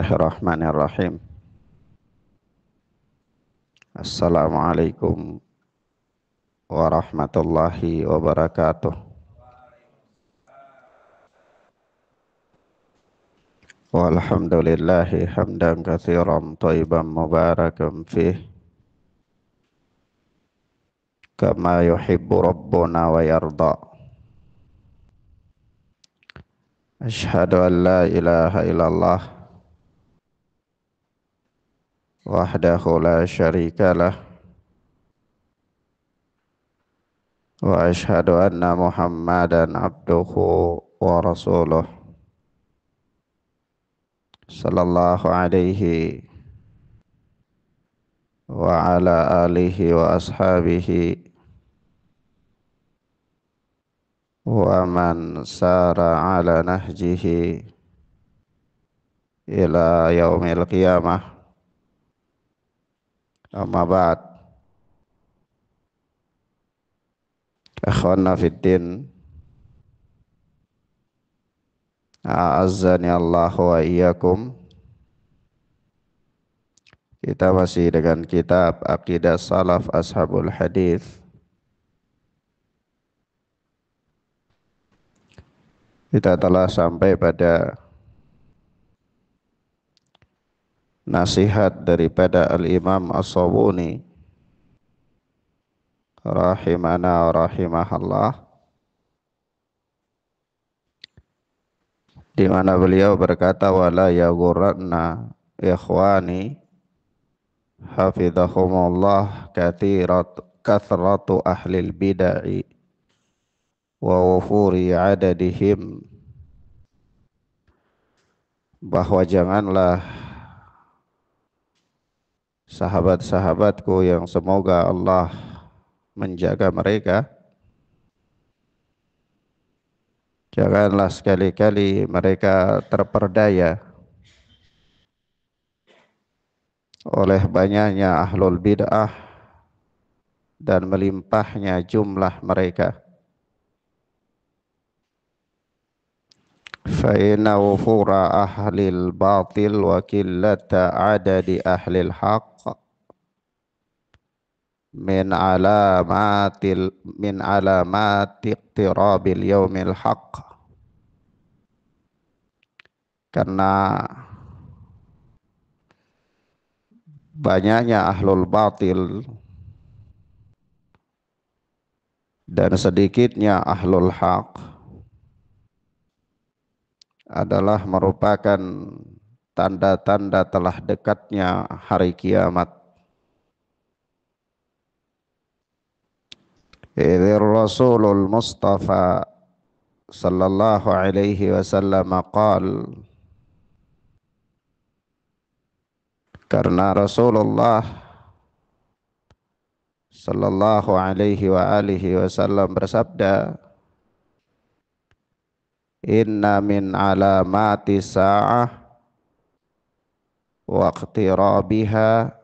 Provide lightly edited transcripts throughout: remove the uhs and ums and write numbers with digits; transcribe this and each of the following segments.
Bismillahirrahmanirrahim. Assalamualaikum warahmatullahi wabarakatuh. Walhamdulillahi hamdan katsiran thayyiban mubarakan fih kama yuhibbu rabbuna wa yarda. Asyhadu an la ilaha illallah wahdahu la syarikalah wa asyhadu anna Muhammadan abduhu wa rasuluh sallallahu alaihi wa ala alihi wa ashabihi wa man sara ala nahjihi ila yaumil qiyamah. Amma ba'd. Akhwana fiddin, a'azzani Allah wa iyyakum. Kita masih dengan kitab Aqidah Salaf Ashabul Hadis. Kita telah sampai pada nasihat daripada Al-Imam As-Sabuni rahimana wa rahimahallah, di mana beliau berkata, wala yaghurranna ikhwani hafidhahumullah kathratu ahlil bid'ah wa wufuri adadihim, bahwa janganlah sahabat-sahabatku yang semoga Allah menjaga mereka, janganlah sekali-kali mereka terperdaya oleh banyaknya ahlul bid'ah dan melimpahnya jumlah mereka. Fa inna wufura ahlil batil wa qillata adadi ahlil haqq min alamati iqtirabil yaumil haqq. Karena banyaknya ahlul batil dan sedikitnya ahlul haq adalah merupakan tanda-tanda telah dekatnya hari kiamat. Idzir Rasulul Mustafa sallallahu alaihi wasallam qala, karena Rasulullah sallallahu alaihi wa alihi wasallam bersabda, inna min alamati sa'ah wa iqtirabiha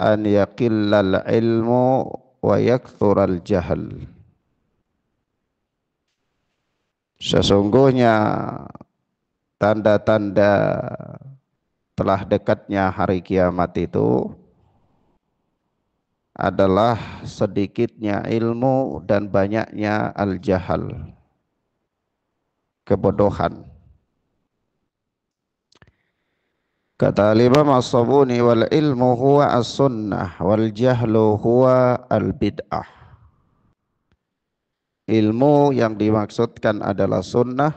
an yaqillal ilmu wa yakthural jahl. Sesungguhnya tanda-tanda telah dekatnya hari kiamat itu adalah sedikitnya ilmu dan banyaknya al-jahal, kebodohan. Kata Imam As-Sabuni, wal ilmu huwa as-sunnah wal jahlu huwa al-bid'ah. Ilmu yang dimaksudkan adalah sunnah,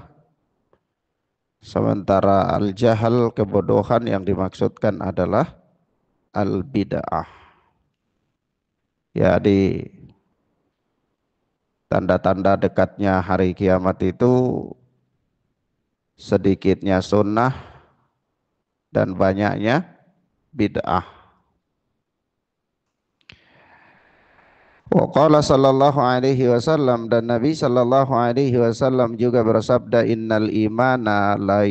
sementara al-jahal, kebodohan, yang dimaksudkan adalah al-bid'ah. Jadi tanda-tanda dekatnya hari kiamat itu sedikitnya sunnah dan banyaknya bid'ah. Wa qala sallallahu alaihi wasallam, dan Nabi sallallahu alaihi wasallam juga bersabda, innal imana la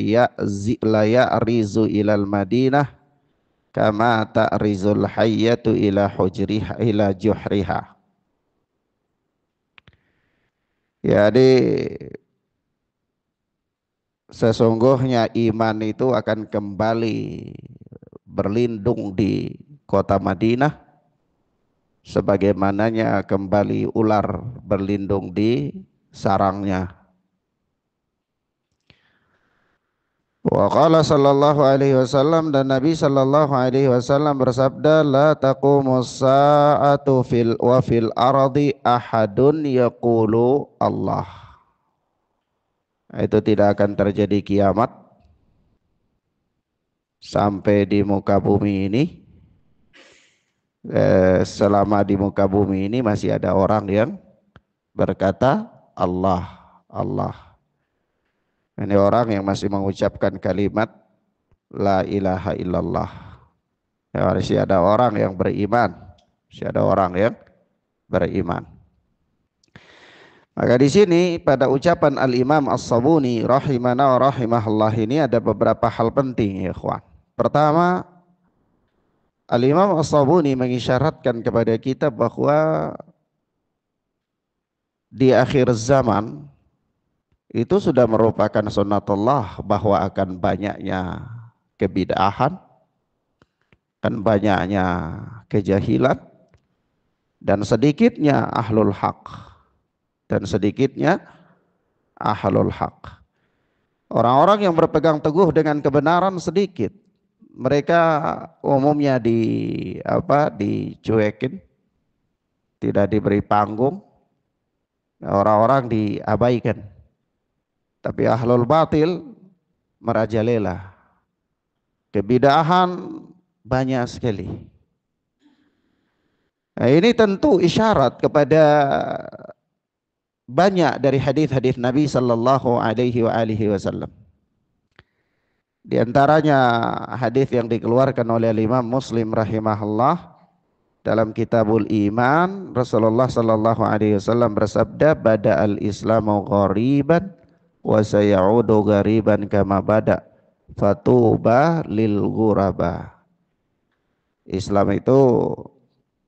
ya'rizu ilal madinah kama ta'rizul hayyatu ila hujriha ila juhriha. Jadi sesungguhnya iman itu akan kembali berlindung di kota Madinah sebagaimananya kembali ular berlindung di sarangnya. Wa qala sallallahu alaihi wasallam, dan Nabi sallallahu alaihi wasallam bersabda, la taqumus sa'atu fil ardi ahadun yaqulu Allah. Itu tidak akan terjadi kiamat sampai di muka bumi ini. Selama di muka bumi ini masih ada orang yang berkata Allah, Allah. Ini orang yang masih mengucapkan kalimat la ilaha illallah. Ya, masih ada orang yang beriman, masih ada orang yang beriman. Maka di sini pada ucapan Al-Imam As-Sabuni rahimana wa rahimahullah ini ada beberapa hal penting ya ikhwan. Pertama, Al-Imam As-Sabuni mengisyaratkan kepada kita bahwa di akhir zaman itu sudah merupakan sunnatullah bahwa akan banyaknya kebid'ahan, akan banyaknya kejahilan, dan sedikitnya ahlul haq, dan sedikitnya ahlul haq. Orang-orang yang berpegang teguh dengan kebenaran sedikit. Mereka umumnya dicuekin, tidak diberi panggung, orang-orang diabaikan. Tapi ahlul batil merajalela. Kebid'ahan banyak sekali. Nah, ini tentu isyarat kepada banyak dari hadis-hadis Nabi sallallahu alaihi wasallam. Di antaranya hadis yang dikeluarkan oleh Imam Muslim rahimahullah dalam Kitabul Iman, Rasulullah sallallahu alaihi wasallam bersabda, bada'al Islamu ghariban wa sayaudu ghariban kama bada, fatuba lil ghuraba. Islam itu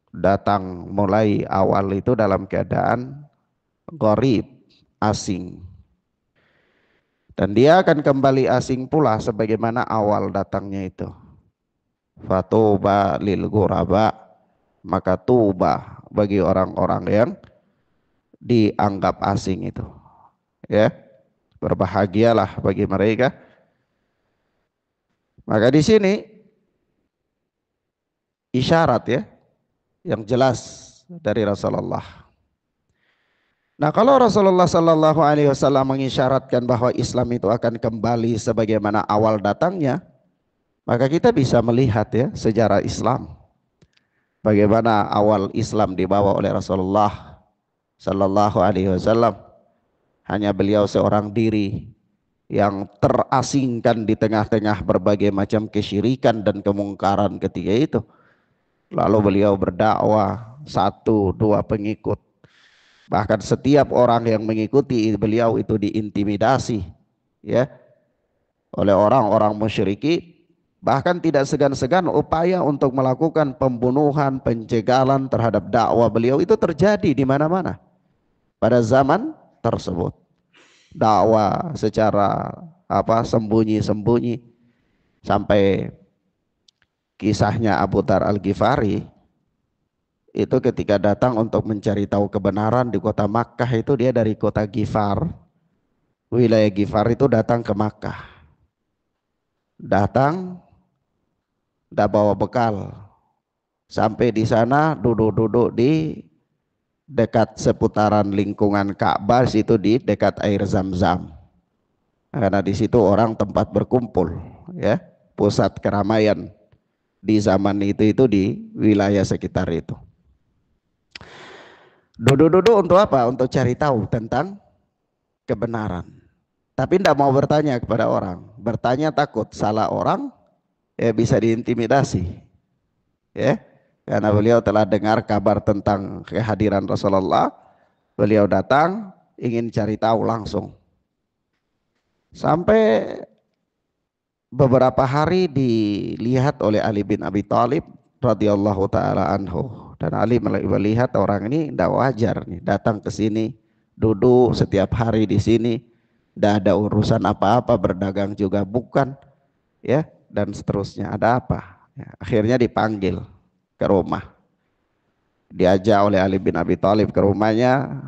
datang mulai awal itu dalam keadaan gharib, asing, dan dia akan kembali asing pula sebagaimana awal datangnya itu. Fatuba lil ghuraba, maka tuba bagi orang-orang yang dianggap asing itu, ya, berbahagialah bagi mereka. Maka di sini isyarat ya yang jelas dari Rasulullah. Nah, kalau Rasulullah sallallahu alaihi wasallam mengisyaratkan bahwa Islam itu akan kembali sebagaimana awal datangnya, maka kita bisa melihat ya sejarah Islam. Bagaimana awal Islam dibawa oleh Rasulullah sallallahu alaihi wasallam. Hanya beliau seorang diri yang terasingkan di tengah-tengah berbagai macam kesyirikan dan kemungkaran ketika itu. Lalu beliau berdakwah 1-2 pengikut. Bahkan setiap orang yang mengikuti beliau itu diintimidasi ya oleh orang-orang musyriki, bahkan tidak segan-segan upaya untuk melakukan pembunuhan, penjegalan terhadap dakwah beliau itu terjadi di mana-mana pada zaman tersebut. Dakwah secara sembunyi-sembunyi, sampai kisahnya Abu Dzar Al-Ghifari itu ketika datang untuk mencari tahu kebenaran di kota Makkah, itu dia dari kota Ghifar, wilayah Ghifar itu datang ke Makkah. Datang tidak bawa bekal, sampai di sana duduk-duduk di dekat seputaran lingkungan Ka'bah, situ di dekat air Zam-Zam. Karena di situ orang tempat berkumpul ya, pusat keramaian di zaman itu di wilayah sekitar itu. Duduk-duduk untuk apa? Untuk cari tahu tentang kebenaran. Tapi tidak mau bertanya kepada orang. Bertanya takut salah orang, ya bisa diintimidasi. Ya, karena beliau telah dengar kabar tentang kehadiran Rasulullah. Beliau datang ingin cari tahu langsung. Sampai beberapa hari dilihat oleh Ali bin Abi Thalib radhiyallahu taala anhu. Dan Ali melihat orang ini tidak wajar nih, datang ke sini, duduk setiap hari di sini, Tidak ada urusan apa-apa, berdagang juga bukan, ya, dan seterusnya. Ada apa? Ya, akhirnya dipanggil ke rumah, diajak oleh Ali bin Abi Thalib ke rumahnya,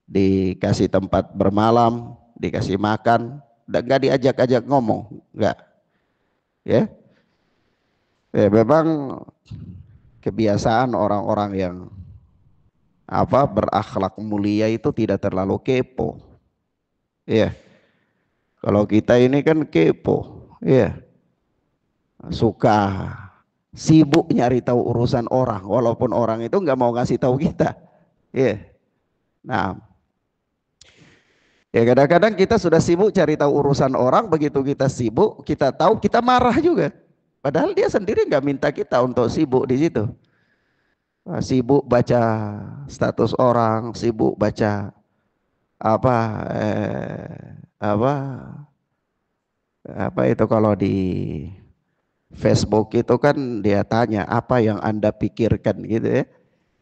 dikasih tempat bermalam, dikasih makan, dan nggak diajak-ajak ngomong, nggak, ya. Ya, memang kebiasaan orang-orang yang berakhlak mulia itu tidak terlalu kepo, ya. Kalau kita ini kan kepo, ya, suka sibuk nyari tahu urusan orang, walaupun orang itu nggak mau ngasih tahu kita, ya. Nah, ya kadang-kadang kita sudah sibuk cari tahu urusan orang, begitu kita sibuk, kita tahu, kita marah juga. Padahal dia sendiri nggak minta kita untuk sibuk di situ. Sibuk baca status orang, sibuk baca apa apa apa itu kalau di Facebook itu kan dia tanya apa yang Anda pikirkan gitu ya.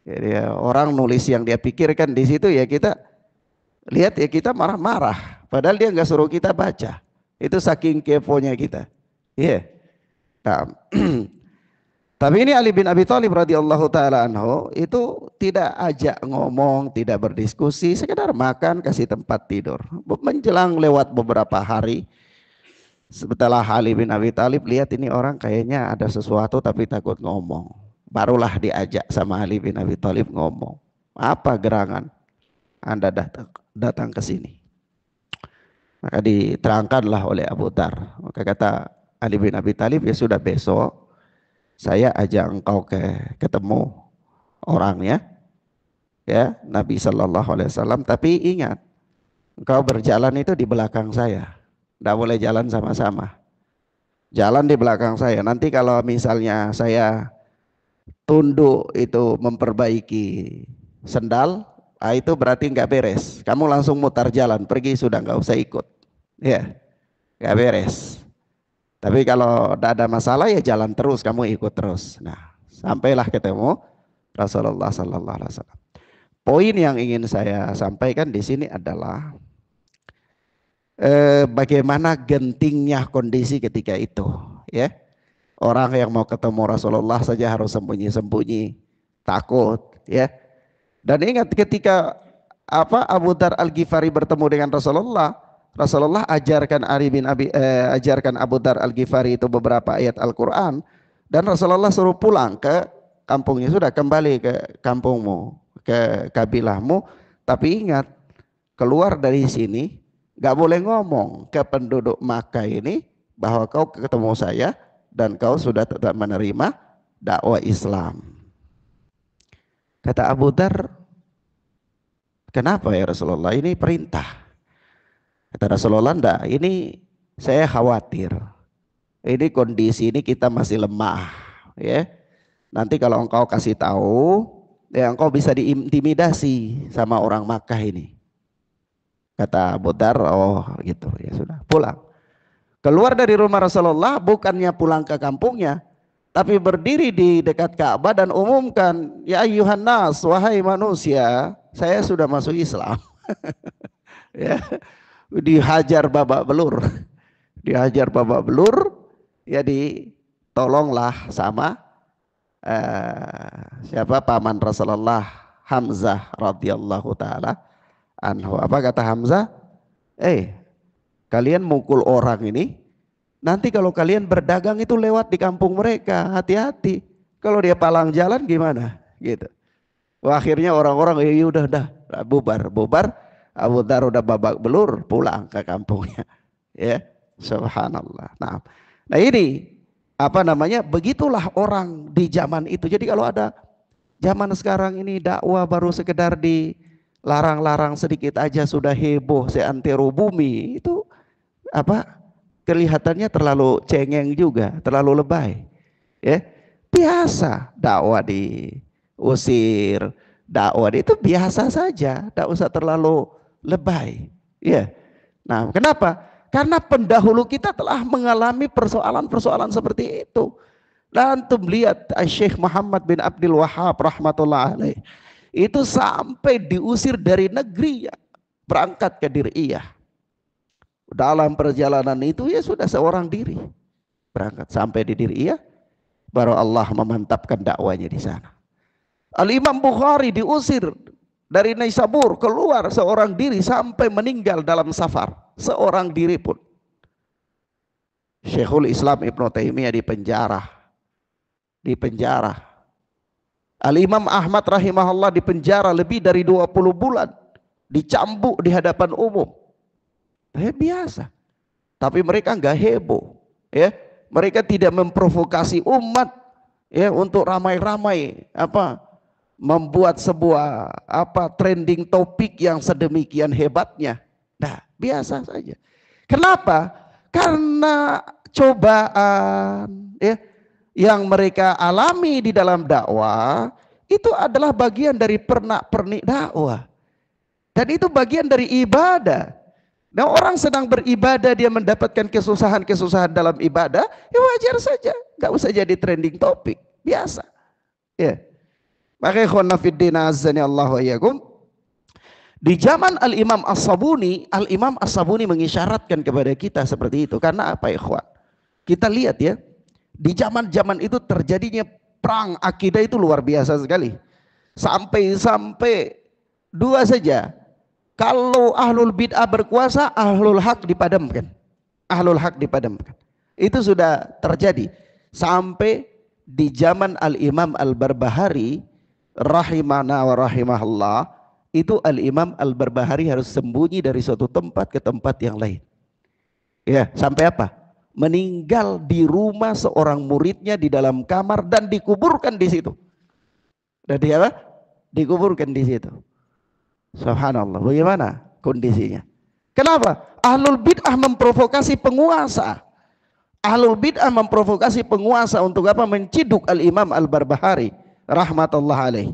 Jadi orang nulis yang dia pikirkan di situ, ya kita lihat, ya kita marah-marah. Padahal dia nggak suruh kita baca. Itu saking keponya kita. Iya. Yeah. Nah, tapi ini Ali bin Abi Thalib radhiyallahu taala anhu itu tidak ajak ngomong, tidak berdiskusi, sekedar makan, kasih tempat tidur. Menjelang lewat beberapa hari, setelah Ali bin Abi Thalib lihat ini orang kayaknya ada sesuatu tapi takut ngomong, barulah diajak sama Ali bin Abi Thalib ngomong. Apa gerangan Anda datang ke sini? Maka diterangkanlah oleh Abu Dar. Maka kata Ali bin Abi Thalib, ya sudah, besok saya ajak engkau ketemu orangnya, ya, Nabi Shallallahu Alaihi Wasallam. Tapi ingat, engkau berjalan itu di belakang saya, tidak boleh jalan sama-sama. Jalan di belakang saya. Nanti kalau misalnya saya tunduk itu memperbaiki sendal, itu berarti nggak beres. Kamu langsung mutar jalan, pergi sudah, nggak usah ikut. Ya, nggak beres. Tapi kalau tidak ada masalah, ya jalan terus, kamu ikut terus. Nah, sampailah ketemu Rasulullah Sallallahu Alaihi Wasallam. Poin yang ingin saya sampaikan di sini adalah bagaimana gentingnya kondisi ketika itu, ya. Orang yang mau ketemu Rasulullah saja harus sembunyi-sembunyi, takut, ya. Dan ingat ketika Abu Dar Al-Ghifari bertemu dengan Rasulullah, Rasulullah ajarkan ajarkan Abu Dar Al-Ghifari itu beberapa ayat Al-Quran, dan Rasulullah suruh pulang ke kampungnya. Sudah, kembali ke kampungmu, ke kabilahmu, tapi ingat, keluar dari sini gak boleh ngomong ke penduduk Makkah ini bahwa kau ketemu saya dan kau sudah tetap menerima dakwah Islam. Kata Abu Dar, kenapa ya Rasulullah, ini perintah. Kata Rasulullah, enggak, ini saya khawatir. Ini kondisi ini kita masih lemah, ya. Nanti kalau engkau kasih tahu, ya engkau bisa diintimidasi sama orang Makkah ini. Kata Abu Dar, oh gitu, ya sudah, pulang. Keluar dari rumah Rasulullah, bukannya pulang ke kampungnya, tapi berdiri di dekat Ka'bah dan umumkan, ya ayyuhan nas, wahai manusia, saya sudah masuk Islam. Ya. Dihajar babak belur, dihajar babak belur, ya ditolonglah sama siapa, paman Rasulullah, Hamzah radhiyallahu taala anhu. Apa kata Hamzah? Kalian mukul orang ini, nanti kalau kalian berdagang itu lewat di kampung mereka, hati-hati. Kalau dia palang jalan gimana? Gitu. Wah, akhirnya orang-orang ya udah bubar. Abu Dar udah babak belur, pulang ke kampungnya. Ya, subhanallah. Nah ini begitulah orang di zaman itu. Jadi kalau ada zaman sekarang ini dakwah baru sekedar dilarang-larang sedikit aja sudah heboh seantero bumi, itu kelihatannya terlalu cengeng juga, terlalu lebay. Ya, biasa dakwah diusir, dakwah itu biasa saja, tidak usah terlalu lebay. Ya. Nah, kenapa? Karena pendahulu kita telah mengalami persoalan-persoalan seperti itu. Dan antum lihat Syekh Muhammad bin Abdul Wahhab rahmatullah alaih, itu sampai diusir dari negeri, berangkat ke Diriyah. Dalam perjalanan itu ya sudah seorang diri berangkat sampai di diri ya, baru Allah memantapkan dakwanya di sana. Al-Imam Bukhari diusir dari Naisabur, keluar seorang diri sampai meninggal dalam safar, seorang diri pun. Syekhul Islam Ibnu Taimiyah dipenjara. Al-Imam Ahmad rahimahullah dipenjara lebih dari 20 bulan, dicambuk di hadapan umum. Biasa. Tapi mereka enggak heboh, ya. Mereka tidak memprovokasi umat ya untuk ramai-ramai membuat sebuah trending topik yang sedemikian hebatnya. Nah, biasa saja. Kenapa? Karena cobaan ya yang mereka alami di dalam dakwah itu adalah bagian dari pernak-pernik dakwah. Dan itu bagian dari ibadah. Nah, orang sedang beribadah dia mendapatkan kesusahan-kesusahan dalam ibadah, ya wajar saja, nggak usah jadi trending topik, biasa. Ya. Maka ikhwan fiddin azani Allah wa iyyakum, di zaman Al-Imam As-Sabuni mengisyaratkan kepada kita seperti itu. Karena apa ikhwan? Kita lihat ya, di zaman-zaman itu terjadinya perang akidah itu luar biasa sekali. Sampai dua saja. Kalau ahlul bid'ah berkuasa, ahlul haq dipadamkan. Itu sudah terjadi. Sampai di zaman Al-Imam Al-Barbahari, rahimana wa rahimahullah, itu Al-Imam Al-Barbahari harus sembunyi dari suatu tempat ke tempat yang lain. Ya, sampai apa? Meninggal di rumah seorang muridnya di dalam kamar dan dikuburkan di situ. Jadi apa? Dikuburkan di situ. Subhanallah, bagaimana kondisinya? Kenapa? Ahlul bid'ah memprovokasi penguasa. Untuk apa? Menciduk Al-Imam Al-Barbahari rahmatullah alaih.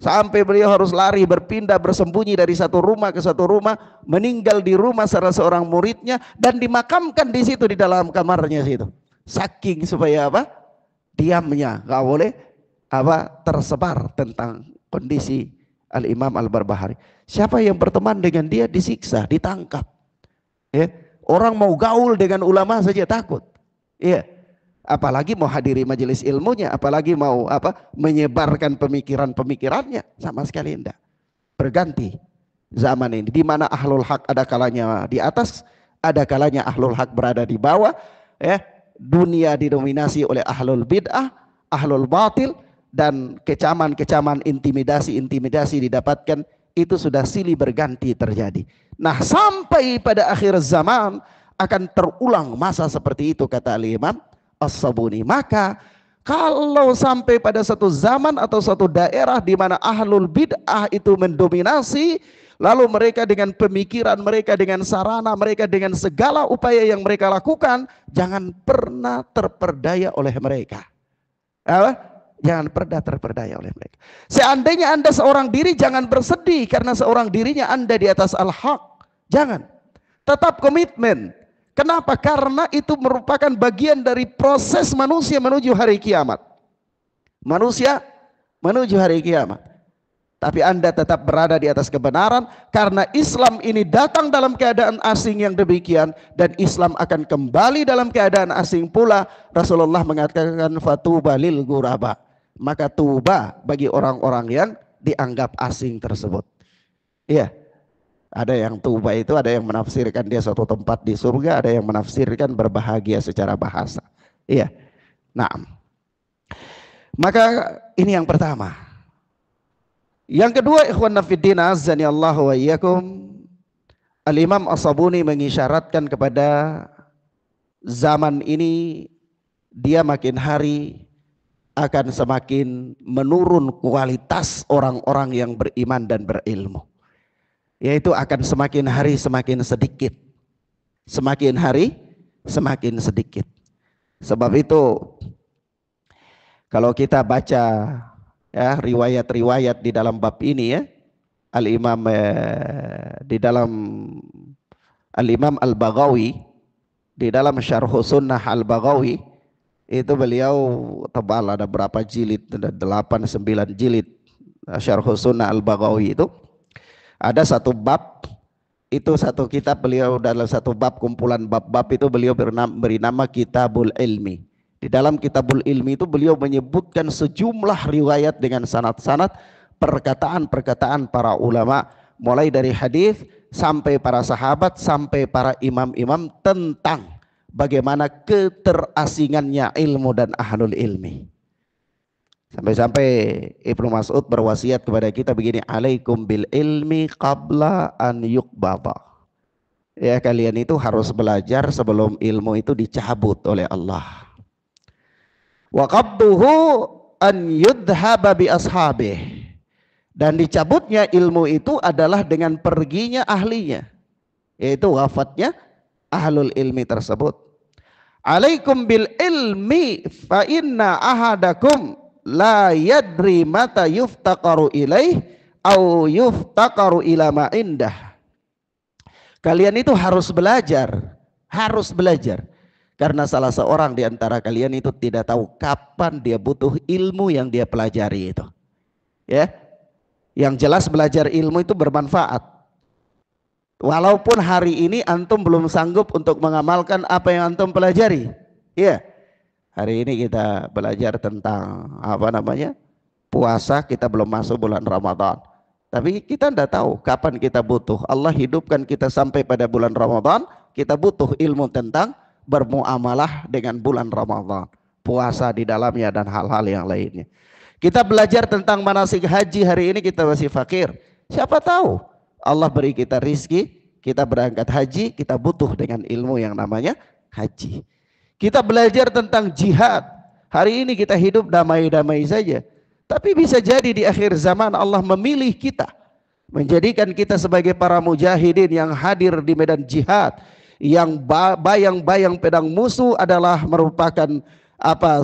Sampai beliau harus lari, berpindah, bersembunyi dari satu rumah ke satu rumah, meninggal di rumah salah seorang muridnya dan dimakamkan di situ di dalam kamarnya situ. Saking supaya apa? Diamnya, nggak boleh tersebar tentang kondisi Al-Imam Al-Barbahari. Siapa yang berteman dengan dia disiksa, ditangkap. Ya, orang mau gaul dengan ulama saja takut. Ya, apalagi mau hadiri majelis ilmunya, apalagi mau menyebarkan pemikirannya, sama sekali enggak. Berganti zaman ini, di mana ahlul haq ada kalanya di atas, ada kalanya ahlul haq berada di bawah. Ya, dunia didominasi oleh ahlul bid'ah, ahlul batil. Dan kecaman-kecaman, intimidasi didapatkan, itu sudah silih berganti terjadi. Nah, sampai pada akhir zaman akan terulang masa seperti itu, kata Al-Imam As-Sabuni. Maka kalau sampai pada satu zaman atau satu daerah di mana ahlul bid'ah itu mendominasi, lalu mereka dengan pemikiran mereka, dengan sarana mereka, dengan segala upaya yang mereka lakukan, jangan pernah terperdaya oleh mereka. Jangan pernah terperdaya oleh mereka. Seandainya Anda seorang diri, jangan bersedih karena seorang dirinya Anda di atas al-haq. Jangan. Tetap komitmen. Kenapa? Karena itu merupakan bagian dari proses manusia menuju hari kiamat. Manusia menuju hari kiamat. Tapi Anda tetap berada di atas kebenaran, karena Islam ini datang dalam keadaan asing yang demikian, dan Islam akan kembali dalam keadaan asing pula. Rasulullah mengatakan fatuba lil ghuraba. Maka tuba bagi orang-orang yang dianggap asing tersebut. Iya. Ada yang tuba itu, ada yang menafsirkan dia suatu tempat di surga, ada yang menafsirkan berbahagia secara bahasa. Iya. Nah, maka ini yang pertama. Yang kedua, ikhwan fiddin azani Allah wa iyyakum, Al-Imam As-Sabuni mengisyaratkan kepada zaman ini dia makin hari akan semakin menurun kualitas orang-orang yang beriman dan berilmu. Yaitu akan semakin hari semakin sedikit. Semakin hari semakin sedikit. Sebab itu kalau kita baca ya riwayat-riwayat di dalam bab ini ya, Al-Imam di dalam Al-Imam Al-Baghawi di dalam Syarh Sunnah Al-Baghawi itu beliau tebal, ada berapa jilid, ada 8-9 jilid Syarh Sunnah Al-Baghawi itu. Ada satu bab Itu satu kitab beliau dalam satu bab, kumpulan bab-bab itu beliau beri nama Kitabul Ilmi. Di dalam Kitabul Ilmi itu beliau menyebutkan sejumlah riwayat dengan sanad-sanad, perkataan-perkataan para ulama, mulai dari hadis sampai para sahabat sampai para imam-imam tentang bagaimana keterasingannya ilmu dan ahlul ilmi. Sampai-sampai Ibnu Mas'ud berwasiat kepada kita begini, alaikum bil ilmi qabla an yuqbada. Ya, kalian itu harus belajar sebelum ilmu itu dicabut oleh Allah. Wa qabduhu an yudhaba bi ashabih. Dan dicabutnya ilmu itu adalah dengan perginya ahlinya, yaitu wafatnya ahlul ilmi tersebut. Alaikum bil ilmi fa inna ahadakum la yadri mata yuftaqaru ilaih au yuftaqaru ila ma indah. Kalian itu harus belajar, karena salah seorang di antara kalian itu tidak tahu kapan dia butuh ilmu yang dia pelajari itu. Ya, yang jelas belajar ilmu itu bermanfaat. Walaupun hari ini antum belum sanggup untuk mengamalkan apa yang antum pelajari, ya. Hari ini kita belajar tentang puasa, kita belum masuk bulan Ramadan. Tapi kita tidak tahu kapan kita butuh. Allah hidupkan kita sampai pada bulan Ramadan, kita butuh ilmu tentang bermuamalah dengan bulan Ramadan, puasa di dalamnya dan hal-hal yang lainnya. Kita belajar tentang manasik haji, hari ini kita masih fakir. Siapa tahu Allah beri kita rizki, kita berangkat haji, kita butuh dengan ilmu yang namanya haji. Kita belajar tentang jihad. Hari ini kita hidup damai-damai saja. Tapi bisa jadi di akhir zaman Allah memilih kita, menjadikan kita sebagai para mujahidin yang hadir di medan jihad, yang bayang-bayang pedang musuh adalah merupakan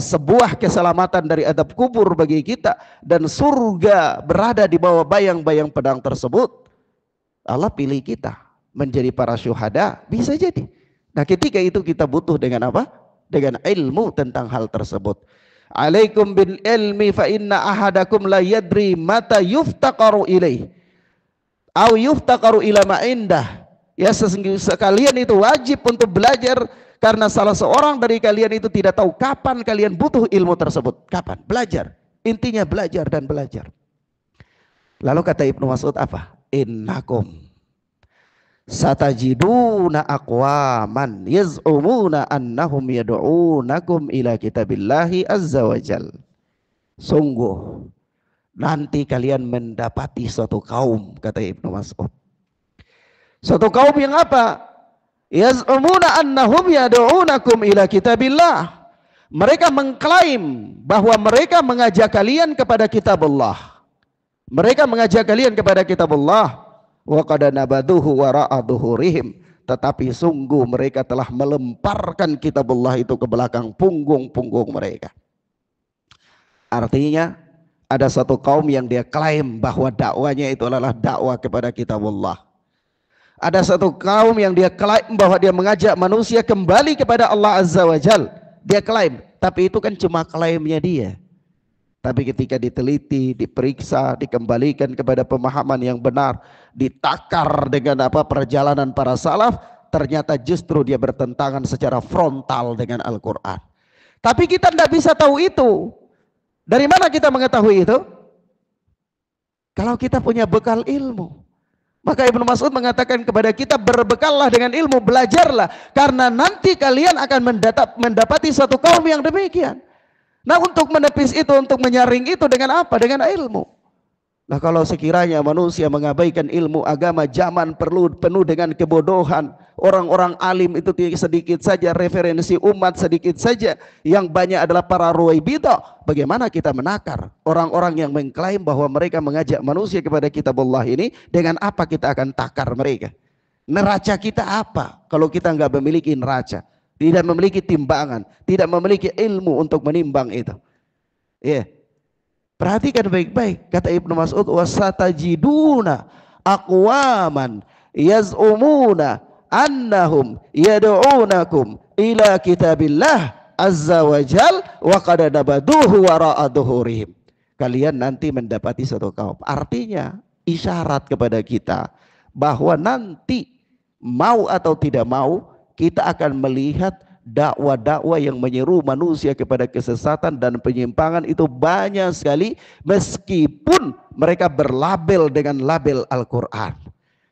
sebuah keselamatan dari adab kubur bagi kita, dan surga berada di bawah bayang-bayang pedang tersebut. Allah pilih kita menjadi para syuhada, bisa jadi. Nah, ketika itu kita butuh dengan apa? Dengan ilmu tentang hal tersebut. Alaikum bil ilmi fa inna ahadakum la yadri mata yuftaqaru ilaih au yuftaqaru ila ma indah. Ya, sekalian itu wajib untuk belajar, karena salah seorang dari kalian itu tidak tahu kapan kalian butuh ilmu tersebut. Kapan? Belajar. Intinya belajar dan belajar. Lalu kata Ibnu Mas'ud apa? Innakum satajiduna aqwaman yaz'umuna annahum yad'unakum ila kitabillahi azza wajal. Sungguh nanti kalian mendapati suatu kaum, kata Ibnu Mas'ud. Suatu kaum yang apa? Yaz'umuna annahum yad'unakum ila kitabillah. Mereka mengklaim bahwa mereka mengajak kalian kepada kitabullah. Mereka mengajak kalian kepada kitabullah. Wa qad nabaduhu wara'a dhuhurihim, tetapi sungguh mereka telah melemparkan kitabullah itu ke belakang punggung-punggung mereka. Artinya ada satu kaum yang dia klaim bahwa dakwanya itu adalah dakwah kepada kitabullah. Ada satu kaum yang dia klaim bahwa dia mengajak manusia kembali kepada Allah Azza wa Jal. Dia klaim, tapi itu kan cuma klaimnya dia. Tapi ketika diteliti, diperiksa, dikembalikan kepada pemahaman yang benar, ditakar dengan perjalanan para salaf, ternyata justru dia bertentangan secara frontal dengan Al-Quran. Tapi kita tidak bisa tahu itu. Dari mana kita mengetahui itu? Kalau kita punya bekal ilmu. Maka Ibnu Mas'ud mengatakan kepada kita, berbekallah dengan ilmu, belajarlah, karena nanti kalian akan mendapati suatu kaum yang demikian. Nah, untuk menepis itu, untuk menyaring itu dengan apa? Dengan ilmu. Nah, kalau sekiranya manusia mengabaikan ilmu agama, zaman penuh dengan kebodohan, orang-orang alim itu sedikit saja, referensi umat sedikit saja, yang banyak adalah para ruwaibidah. Bagaimana kita menakar orang-orang yang mengklaim bahwa mereka mengajak manusia kepada kitabullah ini? Dengan apa kita akan takar mereka? Neraca kita apa kalau kita nggak memiliki neraca? Tidak memiliki timbangan, tidak memiliki ilmu untuk menimbang itu. Ya. Perhatikan baik-baik, kata Ibnu Mas'ud, wasatajiduna aqwaman yaz'umuna annahum yad'unakum ila kitabillah azza wa jal wa qad nabaduhu wara'a dhuhurihim. Kalian nanti mendapati satu kaum. Artinya isyarat kepada kita bahwa nanti mau atau tidak mau, kita akan melihat dakwah-dakwah yang menyeru manusia kepada kesesatan dan penyimpangan itu banyak sekali, meskipun mereka berlabel dengan label Al-Quran.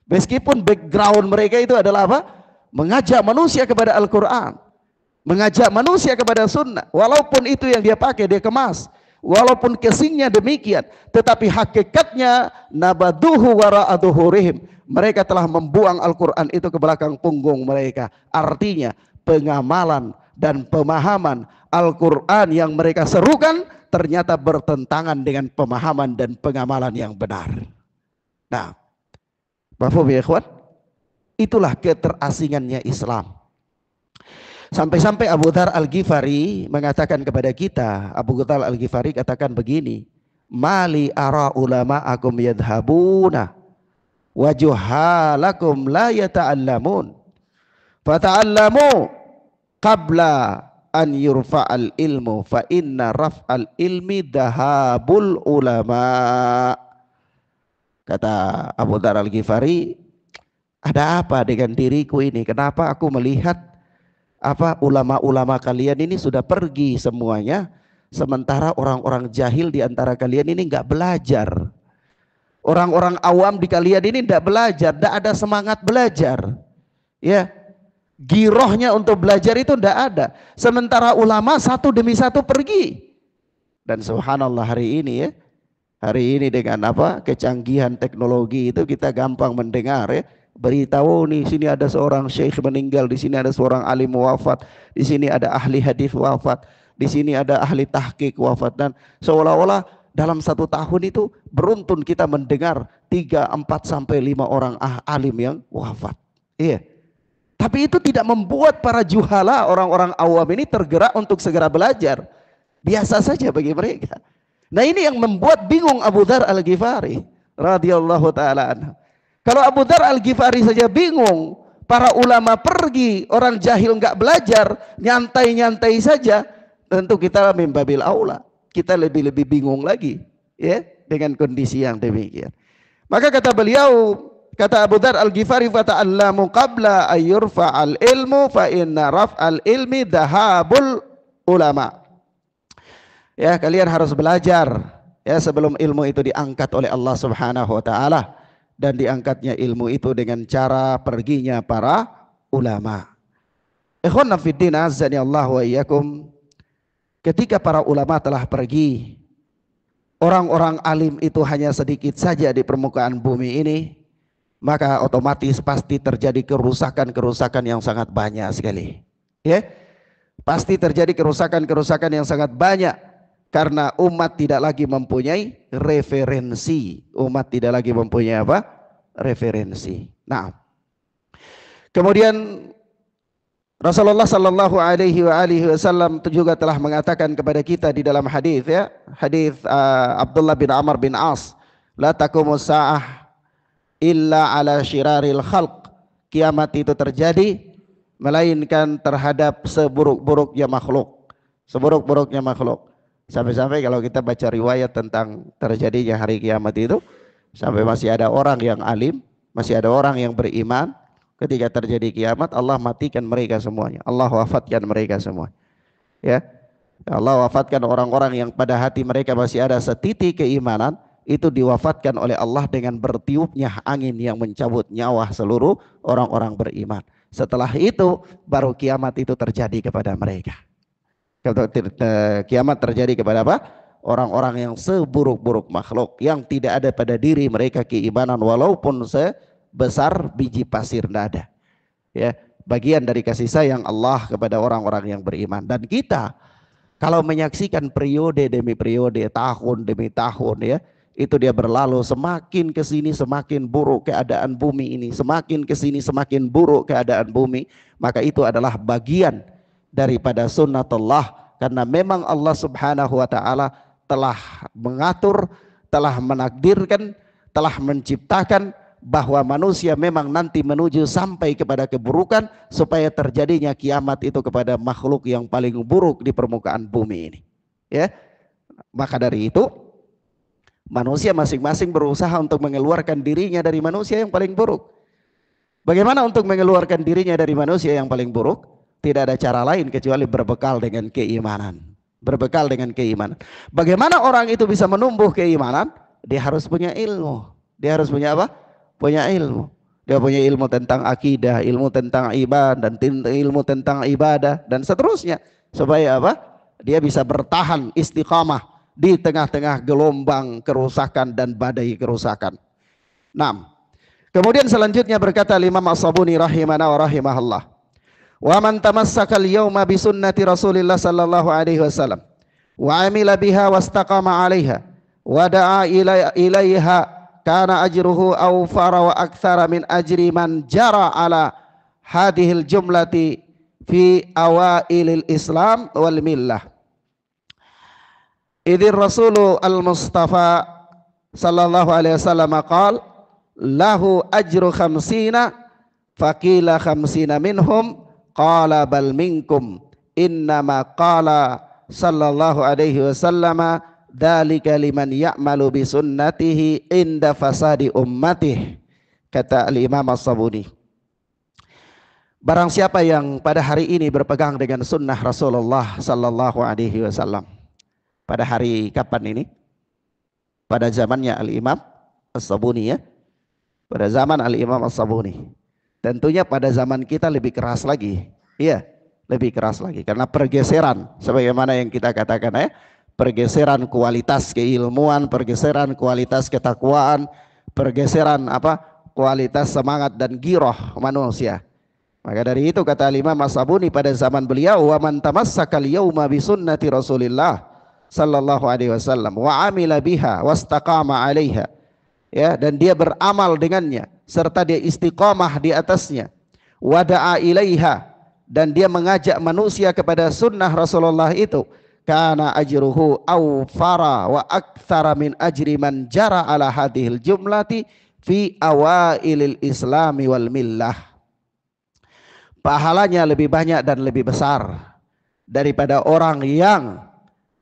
Meskipun background mereka itu adalah apa? Mengajak manusia kepada Al-Quran, mengajak manusia kepada sunnah. Walaupun itu yang dia pakai, dia kemas, walaupun casingnya demikian, tetapi hakikatnya nabaduhu wara'aduhurihim, mereka telah membuang Al-Quran itu ke belakang punggung mereka. Artinya pengamalan dan pemahaman Al-Quran yang mereka serukan ternyata bertentangan dengan pemahaman dan pengamalan yang benar. Nah, Bapak Ibu ikhwan, itulah keterasingannya Islam. Sampai-sampai Abu Dzar Al-Ghifari mengatakan kepada kita, Abu Dzar Al-Ghifari katakan begini, mali ara ulama'akum yadhabuna wa juhalakum la yata'allamun fata'allamu qabla an yurfa'al ilmu fa inna raf'al ilmi dahabul ulama. Kata Abu Dzar Al-Ghifari, ada apa dengan diriku ini? Kenapa aku melihat ulama-ulama kalian ini sudah pergi semuanya, sementara orang-orang jahil di antara kalian ini nggak belajar. Orang-orang awam di kalian ini tidak belajar, tidak ada semangat belajar. Ya, girohnya untuk belajar itu tidak ada. Sementara ulama satu demi satu pergi. Dan subhanallah hari ini ya, hari ini dengan kecanggihan teknologi itu kita gampang mendengar ya, beritahu nih sini ada seorang syekh meninggal, di sini ada seorang alim wafat, di sini ada ahli hadis wafat, di sini ada ahli tahqiq wafat, dan seolah-olah dalam 1 tahun itu beruntun kita mendengar 3, 4 sampai 5 orang alim yang wafat. Iya. Tapi itu tidak membuat para juhala, orang-orang awam ini tergerak untuk segera belajar. Biasa saja bagi mereka. Nah, ini yang membuat bingung Abu Dzar Al-Ghifari radhiyallahu taala anhu. Kalau Abu Dzar Al-Ghifari saja bingung, para ulama pergi, orang jahil nggak belajar, nyantai-nyantai saja, tentu kita mimbabil aula, kita lebih bingung lagi ya dengan kondisi yang demikian. Maka kata beliau, kata Abu Dzar Al-Ghifari, fata'allamu qabla ayyurfa'al ilmu fa inna raf'al ilmi dahabul ulama. Ya, kalian harus belajar ya sebelum ilmu itu diangkat oleh Allah Subhanahu wa taala, dan diangkatnya ilmu itu dengan cara perginya para ulama. Ikhwan fiddin azza Allah wa iyyakum, ketika para ulama telah pergi, orang-orang alim itu hanya sedikit saja di permukaan bumi ini, maka otomatis pasti terjadi kerusakan-kerusakan yang sangat banyak sekali. Ya, pasti terjadi kerusakan-kerusakan yang sangat banyak. Karena umat tidak lagi mempunyai referensi. Umat tidak lagi mempunyai referensi. Nah, kemudian Rasulullah Sallallahu Alaihi Wasallam juga telah mengatakan kepada kita di dalam hadis ya, hadis Abdullah bin Amr bin As, la taqumus sa'ah illa ala syiraril khalq. Kiamat itu terjadi melainkan terhadap seburuk-buruknya makhluk. Seburuk-buruknya makhluk. Sampai-sampai kalau kita baca riwayat tentang terjadinya hari kiamat itu, sampai masih ada orang yang alim, masih ada orang yang beriman, ketika terjadi kiamat Allah matikan mereka semuanya, Allah wafatkan mereka semua. Ya, Allah wafatkan orang-orang yang pada hati mereka masih ada setitik keimanan, itu diwafatkan oleh Allah dengan bertiupnya angin yang mencabut nyawa seluruh orang-orang beriman. Setelah itu baru kiamat itu terjadi kepada mereka. Kiamat terjadi kepada orang-orang yang seburuk-buruk makhluk, yang tidak ada pada diri mereka keimanan walaupun sebesar biji pasir, tidak ada. Ya, bagian dari kasih sayang Allah kepada orang-orang yang beriman. Dan kita kalau menyaksikan periode demi periode, tahun demi tahun ya, itu dia berlalu, semakin ke sini semakin buruk keadaan bumi ini, semakin ke sini semakin buruk keadaan bumi, maka itu adalah bagian daripada sunnatullah, karena memang Allah Subhanahu wa taala telah mengatur, telah menakdirkan, telah menciptakan bahwa manusia memang nanti menuju sampai kepada keburukan, supaya terjadinya kiamat itu kepada makhluk yang paling buruk di permukaan bumi ini. Ya, maka dari itu manusia masing-masing berusaha untuk mengeluarkan dirinya dari manusia yang paling buruk. Bagaimana untuk mengeluarkan dirinya dari manusia yang paling buruk? Tidak ada cara lain kecuali berbekal dengan keimanan. Berbekal dengan keimanan. Bagaimana orang itu bisa menumbuh keimanan? Dia harus punya ilmu. Dia harus punya apa? Punya ilmu. Dia punya ilmu tentang akidah, ilmu tentang ibadah, dan ilmu tentang ibadah dan seterusnya. Supaya apa? Dia bisa bertahan istiqamah di tengah-tengah gelombang kerusakan dan badai kerusakan. 6. Kemudian selanjutnya berkata Imam As-Sabuni rahimana wa rahimahullah, wa man tamassaka al-yawma bi sunnati Rasulillah sallallahu alaihi wasallam wa amila biha wastaqama 'alaiha wa da'a ilaiha kana ajruhu awfara wa aktsara min ajri man jara ala hadhil jumlati fi awailil Islam wal millah. Idzir Rasulu al-Mustafa sallallahu alaihi wasallam qala lahu ajru khamsina faqila khamsina minhum qala bal minkum innama qala sallallahu alaihi wasallam dzalika liman ya'malu bi sunnatihi inda fasadi ummatihi, kata al-Imam As-Sabuni. Barang siapa yang pada hari ini berpegang dengan sunnah Rasulullah sallallahu alaihi wasallam, pada hari kapan ini? Pada zamannya al-Imam As-Sabuni, ya. Pada zaman al-Imam As-Sabuni. Tentunya pada zaman kita lebih keras lagi. Iya, lebih keras lagi karena pergeseran sebagaimana yang kita katakan, ya. Pergeseran kualitas keilmuan, pergeseran kualitas ketakwaan, pergeseran apa? Kualitas semangat dan giroh manusia. Maka dari itu kata Imam As-Sabuni pada zaman beliau, wa man tamassaka al-yawma bi sunnati Rasulillah sallallahu alaihi wasallam wa amila biha wastaqama 'alaiha, ya, dan dia beramal dengannya serta dia istiqamah di atasnya, wa da'a ilaiha, dan dia mengajak manusia kepada sunnah Rasulullah itu, kana ajruhu awfara wa aktsara min ajri man jara ala hadhil jumlati fi awailil islami wal millah. Pahalanya lebih banyak dan lebih besar daripada orang yang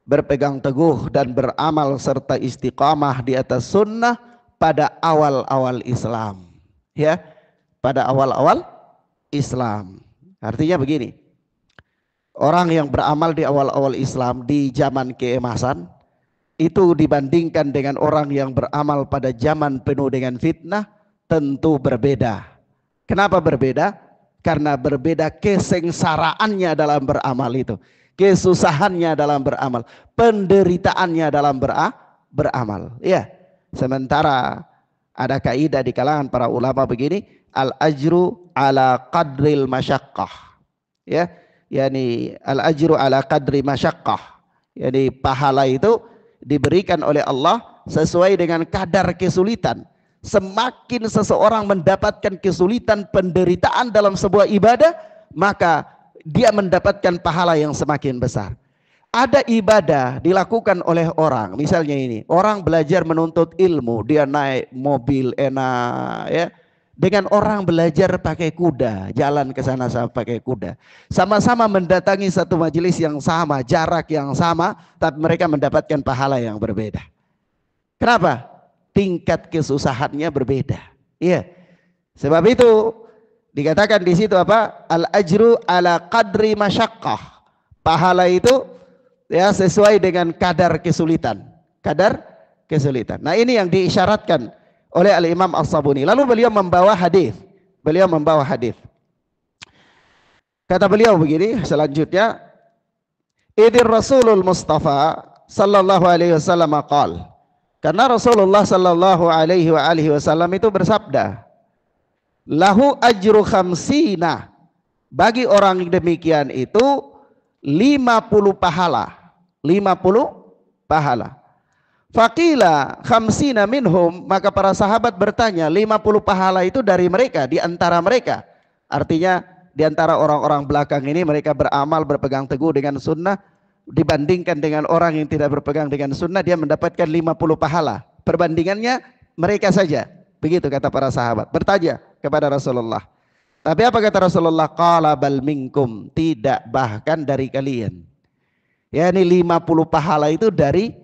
berpegang teguh dan beramal serta istiqamah di atas sunnah pada awal-awal Islam, ya, pada awal-awal Islam. Artinya begini, orang yang beramal di awal-awal Islam di zaman keemasan itu dibandingkan dengan orang yang beramal pada zaman penuh dengan fitnah tentu berbeda. Kenapa berbeda? Karena berbeda kesengsaraannya dalam beramal itu, kesusahannya dalam beramal, penderitaannya dalam beramal, ya. Sementara ada kaidah di kalangan para ulama begini, al ajru ala qadril masyaqqah, ya, yakni al ajru ala qadri masyaqqah, yakni pahala itu diberikan oleh Allah sesuai dengan kadar kesulitan. Semakin seseorang mendapatkan kesulitan, penderitaan dalam sebuah ibadah, maka dia mendapatkan pahala yang semakin besar. Ada ibadah dilakukan oleh orang, misalnya ini, orang belajar menuntut ilmu, dia naik mobil enak, ya, dengan orang belajar pakai kuda, jalan ke sana sama pakai kuda, sama-sama mendatangi satu majelis yang sama, jarak yang sama, tapi mereka mendapatkan pahala yang berbeda. Kenapa? Tingkat kesusahannya berbeda. Iya. Sebab itu dikatakan di situ apa? Al ajru ala qadri masyaqqah. Pahala itu, ya, sesuai dengan kadar kesulitan. Kadar kesulitan. Nah, ini yang diisyaratkan oleh Al-Imam As-Sabuni. Lalu beliau membawa hadis. Beliau membawa hadis. Kata beliau begini selanjutnya, Idzir Rasulul Mustafa sallallahu alaihi wasallam qala, karena Rasulullah sallallahu alaihi wasallam itu bersabda, lahu ajru khamsina, bagi orang demikian itu 50 pahala, 50 pahala. Faqila khamsina minhum, maka para sahabat bertanya, 50 pahala itu dari mereka, di antara mereka. Artinya di antara orang-orang belakang ini mereka beramal berpegang teguh dengan sunnah, dibandingkan dengan orang yang tidak berpegang dengan sunnah, dia mendapatkan 50 pahala. Perbandingannya mereka saja. Begitu kata para sahabat. Bertanya kepada Rasulullah. Tapi apa kata Rasulullah? Qala bal minkum, tidak, bahkan dari kalian. Ya, ini 50 pahala itu dari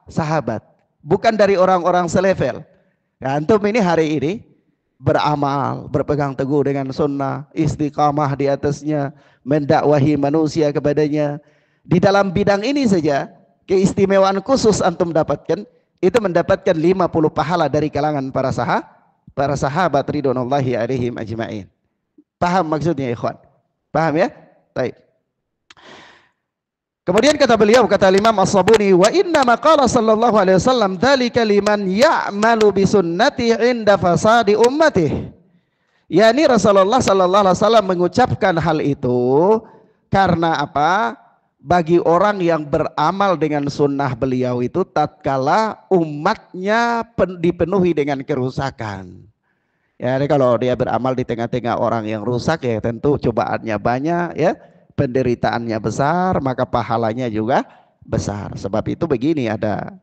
sahabat, bukan dari orang-orang selevel. Nah, antum ini hari ini beramal, berpegang teguh dengan sunnah, istiqamah di atasnya, mendakwahi manusia kepadanya. Di dalam bidang ini saja, keistimewaan khusus antum dapatkan, itu mendapatkan 50 pahala dari kalangan para sahabat ridwanullahi alaihim ajma'in. Paham maksudnya ikhwan? Paham ya? Baik. Kemudian kata beliau, kata Imam As-Sabuni, wa inna maqala sallallahu alaihi wasallam dzalika liman ya'malu bi sunnati 'inda fasadi ummatihi. Yani Rasulullah sallallahu alaihi wasallam mengucapkan hal itu karena apa? Bagi orang yang beramal dengan sunnah beliau itu tatkala umatnya dipenuhi dengan kerusakan. Ya, kalau dia beramal di tengah-tengah orang yang rusak, ya tentu cobaannya banyak, ya, penderitaannya besar, maka pahalanya juga besar. Sebab itu begini, ada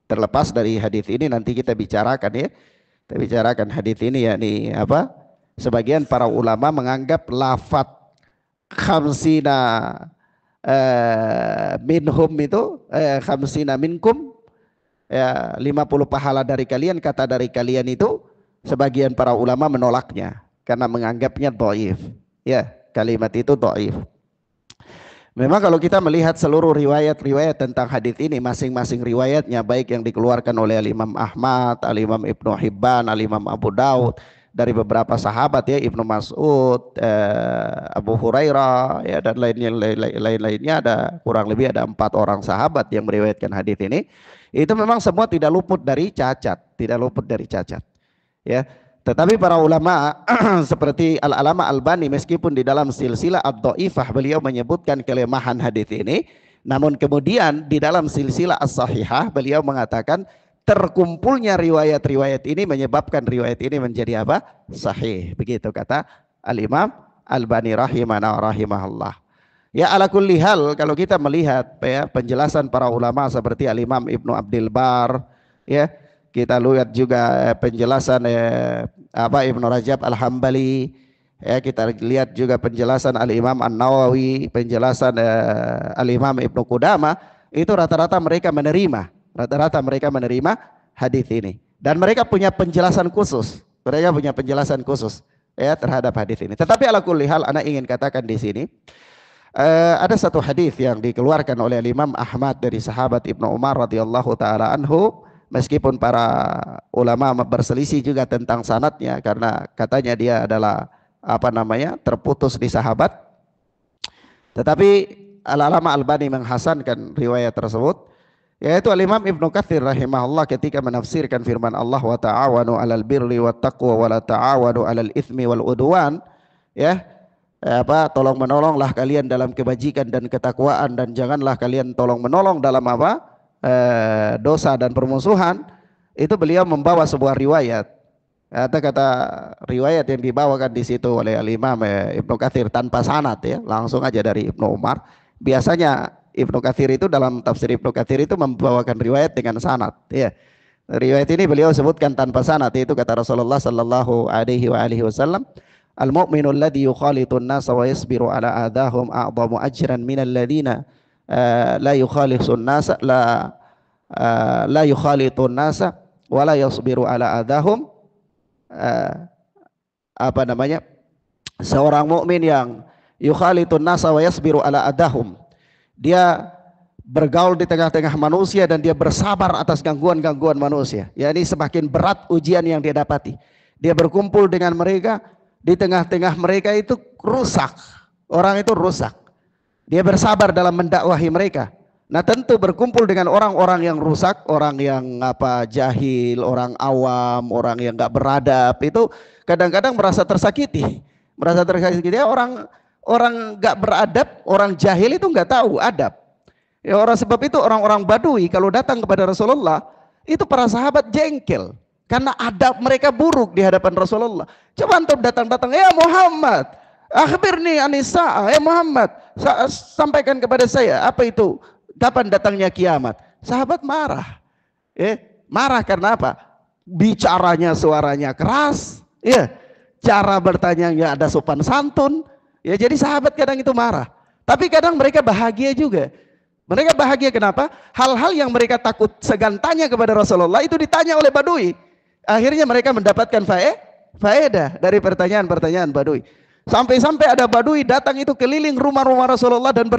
terlepas dari hadis ini nanti kita bicarakan, ya. Kita bicarakan hadis ini, yakni apa? Sebagian para ulama menganggap lafaz khamsina minhum itu khamsina minkum, ya, 50 pahala dari kalian, kata dari kalian itu sebagian para ulama menolaknya karena menganggapnya dhaif. Ya, kalimat itu dhaif. Memang kalau kita melihat seluruh riwayat-riwayat tentang hadis ini, masing-masing riwayatnya baik yang dikeluarkan oleh Al-Imam Ahmad, Al-Imam Ibnu Hibban, Al-Imam Abu Daud, dari beberapa sahabat, ya, Ibnu Mas'ud, Abu Hurairah, ya, dan lain-lainnya, ada kurang lebih ada 4 orang sahabat yang meriwayatkan hadis ini. Itu memang semua tidak luput dari cacat, ya. Tetapi para ulama seperti Al-Alama Albani, meskipun di dalam silsilah ad-dhaifah beliau menyebutkan kelemahan hadis ini, namun kemudian di dalam silsilah as-sahihah beliau mengatakan terkumpulnya riwayat-riwayat ini menyebabkan riwayat ini menjadi apa? Sahih. Begitu kata Al-Imam Albani rahimahullah. Ya, ala kulli hal, kalau kita melihat, ya, penjelasan para ulama seperti Al-Imam Ibnu Abdil Bar, ya, kita lihat juga penjelasan Ibnu Rajab Al-Hambali, ya, kita lihat juga penjelasan Al-Imam An-Nawawi, penjelasan Al-Imam Ibnu Qudamah, itu rata-rata mereka menerima hadis ini, dan mereka punya penjelasan khusus, ya, terhadap hadis ini. Tetapi ala kulli hal, ana ingin katakan di sini, ada satu hadis yang dikeluarkan oleh Imam Ahmad dari sahabat Ibnu Umar radhiyallahu taala anhu, meskipun para ulama berselisih juga tentang sanadnya karena katanya dia adalah terputus di sahabat, tetapi Al-Alama Albani menghasankan riwayat tersebut, yaitu Al-Imam Ibnu Katsir rahimahullah ketika menafsirkan firman Allah, wa ta'awanu 'alal birri wat taqwa wa la ta'awanu 'alal itsmi wal udwan, ya, tolong menolonglah kalian dalam kebajikan dan ketakwaan, dan janganlah kalian tolong menolong dalam dosa dan permusuhan. Itu beliau membawa sebuah riwayat, kata riwayat yang dibawakan di situ oleh Al-Imam Ibnu Katsir tanpa sanad, ya, langsung aja dari Ibnu Umar. Biasanya Ibnu Katsir itu dalam tafsir Ibnu Katsir itu membawakan riwayat dengan sanad, ya. Riwayat ini beliau sebutkan tanpa sanad, itu kata Rasulullah sallallahu alaihi wasallam, al-mu'minu alladhi yukhalitun nasa wa yasbiru ala adahum a'zamu ajran minal ladina la yukhalitun nasa la yukhalitun nasa wa la yasbiru ala adahum. Seorang mukmin yang yukhalitun nasa wa yasbiru ala adahum, dia bergaul di tengah-tengah manusia dan dia bersabar atas gangguan-gangguan manusia. Ya, ini semakin berat ujian yang dia dapati. Dia berkumpul dengan mereka, di tengah-tengah mereka itu rusak. Orang itu rusak. Dia bersabar dalam mendakwahi mereka. Nah, tentu berkumpul dengan orang-orang yang rusak, orang yang jahil, orang awam, orang yang enggak beradab, itu kadang-kadang merasa tersakiti. Orang nggak beradab, orang jahil itu nggak tahu adab. Ya, sebab itu orang-orang Badui kalau datang kepada Rasulullah, itu para sahabat jengkel karena adab mereka buruk di hadapan Rasulullah. Coba antum datang-datang, ya Muhammad, akhbirni anis-sa'ah, ya Muhammad, sampaikan kepada saya apa itu, kapan datangnya kiamat. Sahabat marah. Marah karena apa? Bicaranya suaranya keras, ya. Cara bertanya ada sopan santun. Ya, jadi sahabat kadang itu marah, tapi kadang mereka bahagia juga. Mereka bahagia kenapa? Hal-hal yang mereka takut segan tanya kepada Rasulullah itu ditanya oleh Badui. Akhirnya mereka mendapatkan Faedah dari pertanyaan-pertanyaan Badui. Sampai-sampai ada Badui datang itu keliling rumah-rumah Rasulullah dan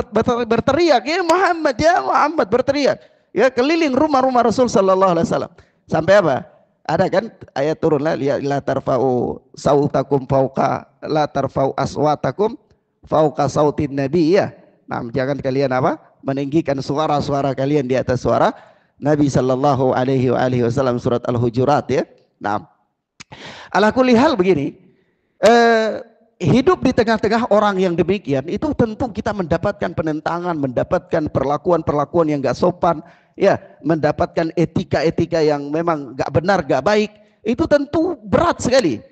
berteriak, ya Muhammad berteriak. Ya, keliling rumah-rumah Rasul sallallahu alaihi wasallam. Sampai apa? Ada kan ayat turun la tarfa'u sautakum fauqa la tarfa'u aswatakum fauqa sautin nabi ya. Nah, jangan kalian apa? Meninggikan suara-suara kalian di atas suara Nabi sallallahu alaihi wasallam, surat Al-Hujurat ya. Nah, ala kulli hal begini, hidup di tengah-tengah orang yang demikian itu tentu kita mendapatkan penentangan, mendapatkan perlakuan-perlakuan yang gak sopan, ya, mendapatkan etika-etika yang memang gak benar, gak baik. Itu tentu berat sekali.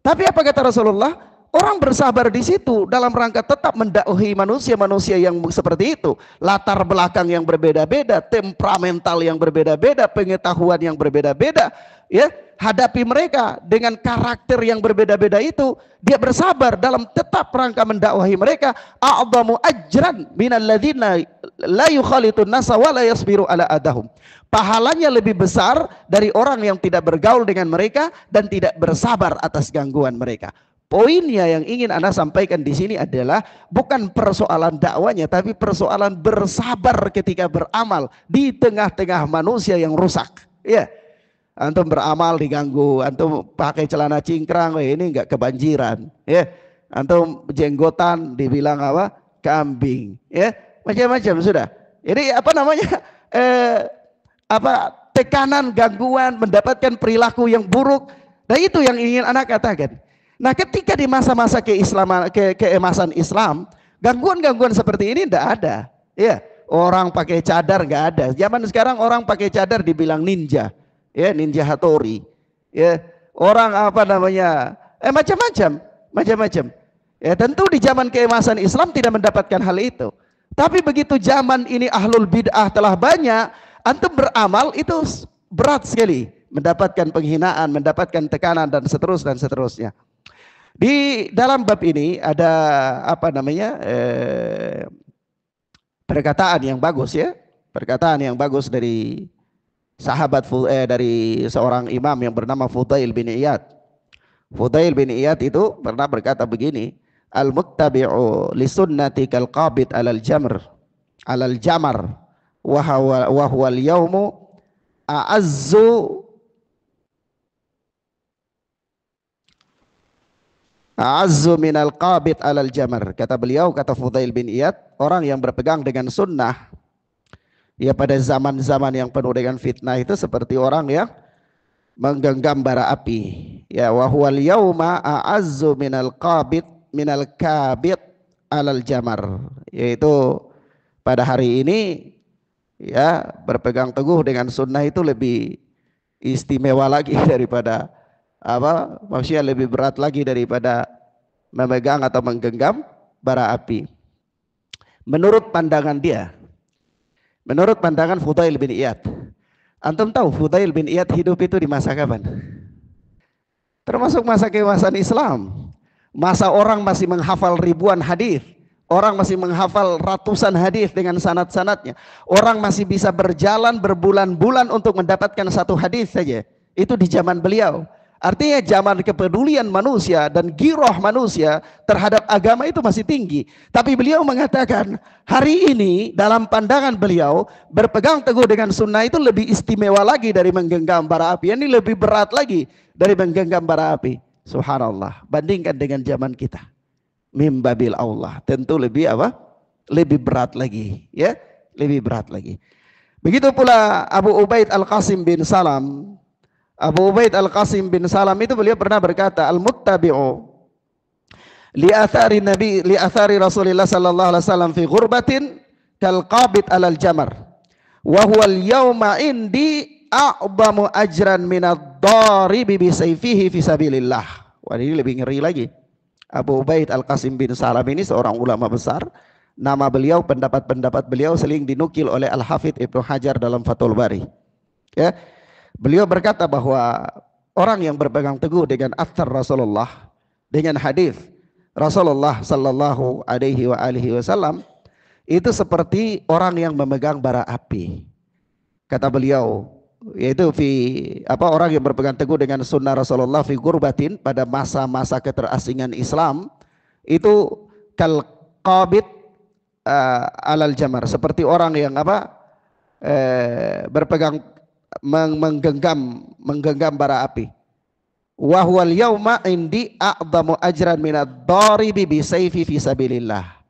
Tapi apa kata Rasulullah? Orang bersabar di situ dalam rangka tetap mendakwai manusia-manusia yang seperti itu, latar belakang yang berbeda-beda, temperamental yang berbeda-beda, pengetahuan yang berbeda-beda, ya, hadapi mereka dengan karakter yang berbeda-beda itu, dia bersabar dalam tetap rangka mendakwahi mereka. A'dhamu ajran minal ladzina la yukhalitun nasa wa la yasbiru ala adahum. Pahalanya lebih besar dari orang yang tidak bergaul dengan mereka dan tidak bersabar atas gangguan mereka. Poinnya yang ingin Anda sampaikan di sini adalah bukan persoalan dakwanya, tapi persoalan bersabar ketika beramal di tengah-tengah manusia yang rusak. Ya, antum beramal diganggu, antum pakai celana cingkrang, ini enggak kebanjiran. Ya, antum jenggotan dibilang apa? Kambing. Ya, macam-macam sudah. Jadi apa namanya? Tekanan, gangguan, mendapatkan perilaku yang buruk. Nah itu yang ingin Anda katakan. Nah, ketika di masa-masa keemasan Islam, gangguan-gangguan seperti ini tidak ada. Ya, orang pakai cadar nggak ada. Zaman sekarang orang pakai cadar dibilang ninja, ya, ninja Hattori. Ya, orang apa namanya, macam-macam. Ya, tentu di zaman keemasan Islam tidak mendapatkan hal itu. Tapi begitu zaman ini ahlul bid'ah telah banyak, antum beramal itu berat sekali, mendapatkan penghinaan, mendapatkan tekanan dan seterusnya. Di dalam bab ini ada apa namanya perkataan yang bagus ya, perkataan yang bagus dari sahabat dari seorang imam yang bernama Fudail bin Iyad. Fudail bin Iyad itu pernah berkata begini, al-muttabi'u li sunnati kal qabid alal jamar wa huwa al-yawmu a'azzu minal qabid alal jamar. Kata beliau, kata Fudail bin Iyad, orang yang berpegang dengan sunnah ya pada zaman-zaman yang penuh dengan fitnah itu seperti orang yang menggenggam bara api. Ya, wa huwal yauma a'azzu minal kabid alal jamar. Yaitu pada hari ini ya berpegang teguh dengan sunnah itu lebih istimewa lagi daripada maksudnya lebih berat lagi daripada memegang atau menggenggam bara api. Menurut pandangan dia, menurut pandangan Fudail bin Iyad. Antum tahu Fudail bin Iyad hidup itu di masa kapan? Termasuk masa keemasan Islam. Masa orang masih menghafal ribuan hadis, orang masih menghafal ratusan hadis dengan sanad-sanadnya. Orang masih bisa berjalan berbulan-bulan untuk mendapatkan satu hadis saja. Itu di zaman beliau. Artinya zaman kepedulian manusia dan giroh manusia terhadap agama itu masih tinggi. Tapi beliau mengatakan hari ini dalam pandangan beliau berpegang teguh dengan sunnah itu lebih istimewa lagi dari menggenggam bara api. Ini lebih berat lagi dari menggenggam bara api. Subhanallah. Bandingkan dengan zaman kita. Mimbabil Allah. Tentu lebih lebih berat lagi. Ya, lebih berat lagi. Begitu pula Abu Ubaid Al-Qasim bin Salam. Abu Ubaid Al-Qasim bin Salam itu beliau pernah berkata, al-muttabi'u li athari Rasulillah sallallahu alaihi wasallam fi ghurbatin kal qabid alal jamar wa huwa al-yawma indi a'zamu ajran min ad-daribi bi sayfihi fi sabilillah. Wah, ini lebih ngeri lagi. Abu Ubaid Al-Qasim bin Salam ini seorang ulama besar. Nama beliau, pendapat-pendapat beliau sering dinukil oleh Al-Hafidh Ibnu Hajar dalam Fathul Bari. Ya. Beliau berkata bahwa orang yang berpegang teguh dengan athar Rasulullah, dengan hadis Rasulullah sallallahu alaihi wasallam itu seperti orang yang memegang bara api. Kata beliau, yaitu orang yang berpegang teguh dengan sunnah Rasulullah fi gurbatin, pada masa-masa keterasingan Islam, itu kal qabid alal jamar, seperti orang yang berpegang menggenggam bara api. Wa huwal yauma indi a'dhamu ajran minad dharibi bi sayfi fi sabilillah.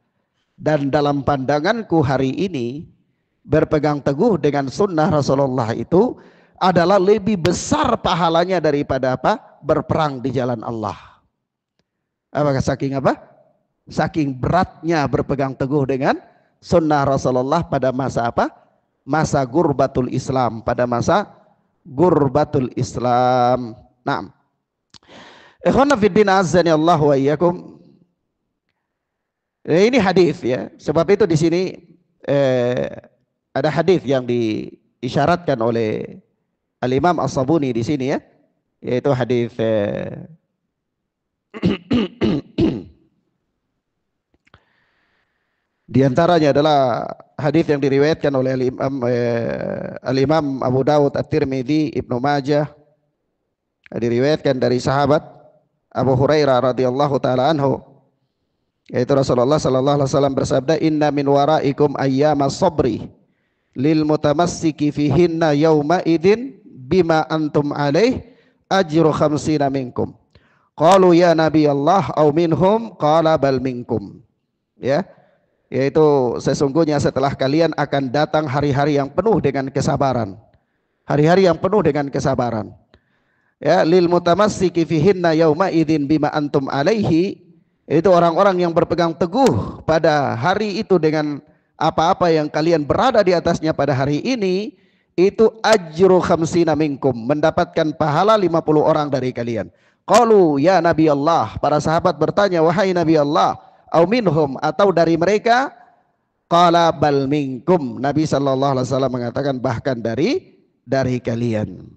Dan dalam pandanganku hari ini, berpegang teguh dengan sunnah Rasulullah itu adalah lebih besar pahalanya daripada berperang di jalan Allah. Apakah saking saking beratnya berpegang teguh dengan sunnah Rasulullah pada masa masa gurbatul Islam, pada masa gurbatul Islam. Naam. Ikhwana fiddin azani Allah wa iyyakum. Ini hadis ya. Sebab itu di sini ada hadis yang diisyaratkan oleh Al-Imam As-Sabuni di sini ya, yaitu hadis di antaranya adalah hadis yang diriwayatkan oleh Al-Imam Abu Dawud, At-Tirmidzi, Ibnu Majah, diriwayatkan dari sahabat Abu Hurairah radhiyallahu taala anhu, yaitu Rasulullah sallallahu alaihi wasallam bersabda, inna min waraikum ayyamas sabri lil mutamassiki fihinna yauma idzin bima antum alaih ajru khamsina minkum. Qalu ya nabi Allah au minhum, qala bal minkum. Ya, yaitu sesungguhnya setelah kalian akan datang hari-hari yang penuh dengan kesabaran. Hari-hari yang penuh dengan kesabaran. Ya, lil mutamassiki fihinna yauma idzin bima antum alaihi, itu orang-orang yang berpegang teguh pada hari itu dengan apa-apa yang kalian berada di atasnya pada hari ini, itu ajru khamsina minkum, mendapatkan pahala 50 orang dari kalian. Qalu ya Nabi Allah, para sahabat bertanya, wahai Nabi Allah, au minhum, atau dari mereka? Qala bal minkum, Nabi sallallahu alaihi wasallam mengatakan bahkan dari kalian.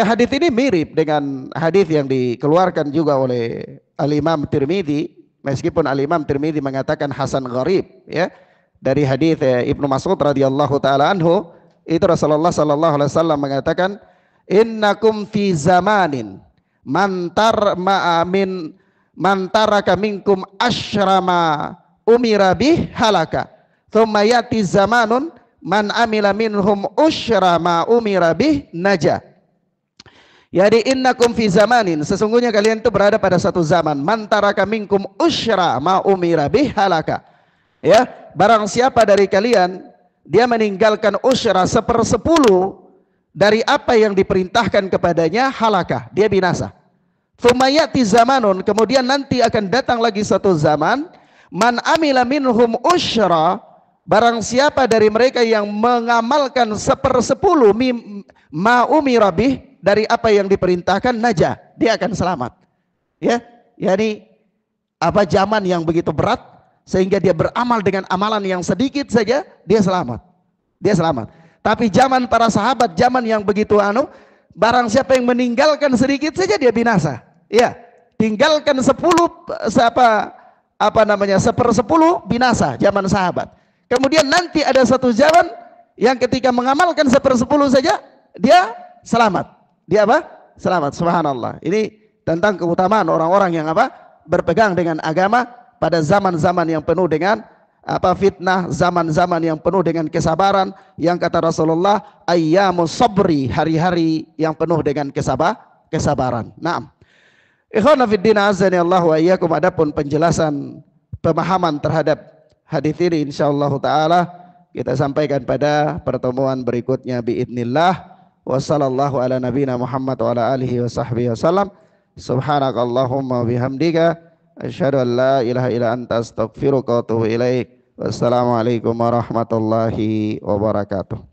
Hadis ini mirip dengan hadis yang dikeluarkan juga oleh Al-Imam Tirmidzi, meskipun Al-Imam Tirmidzi mengatakan hasan gharib ya, dari hadis Ibnu Mas'ud radhiyallahu taala anhu, itu Rasulullah sallallahu alaihi wasallam mengatakan, innakum fi zamanin man taraka minkum asyrama umira bih halaka, thumma yati zamanun man amila minhum usyrama umira bih naja. Jadi innakum fi zamanin, sesungguhnya kalian itu berada pada satu zaman, man taraka minkum usyra ma umira bih halaka. Ya, barang siapa dari kalian dia meninggalkan usyra 1/10 dari apa yang diperintahkan kepadanya, halaka, dia binasa. Tsumma yati zamanun, kemudian nanti akan datang lagi satu zaman, man amila minhum usyra, barang siapa dari mereka yang mengamalkan 1/10 ma umira bih, dari apa yang diperintahkan, naja, dia akan selamat. Ya, yakni zaman yang begitu berat sehingga dia beramal dengan amalan yang sedikit saja, dia selamat. Dia selamat. Tapi zaman para sahabat, zaman yang begitu barang siapa yang meninggalkan sedikit saja dia binasa. Ya, tinggalkan 1/10 binasa zaman sahabat. Kemudian nanti ada satu zaman yang ketika mengamalkan 1/10 saja dia selamat. Dia selamat. Subhanallah. Ini tentang keutamaan orang-orang yang berpegang dengan agama pada zaman-zaman yang penuh dengan fitnah, zaman-zaman yang penuh dengan kesabaran, yang kata Rasulullah ayyamus sabri, hari-hari yang penuh dengan kesabaran. Naam. Ikhwana fiddin azani Allah wa iyyakum, adapun penjelasan pemahaman terhadap hadis ini insyaallah taala kita sampaikan pada pertemuan berikutnya biidznillah. Wa sallallahu ala nabiyina Muhammad wa ala alihi wa sahbihi wasallam. Subhanakallahumma bihamdika asyhadu an la ilaha illa anta astaghfiruka wa atubu ilaik. Wassalamualaikum warahmatullahi wabarakatuh.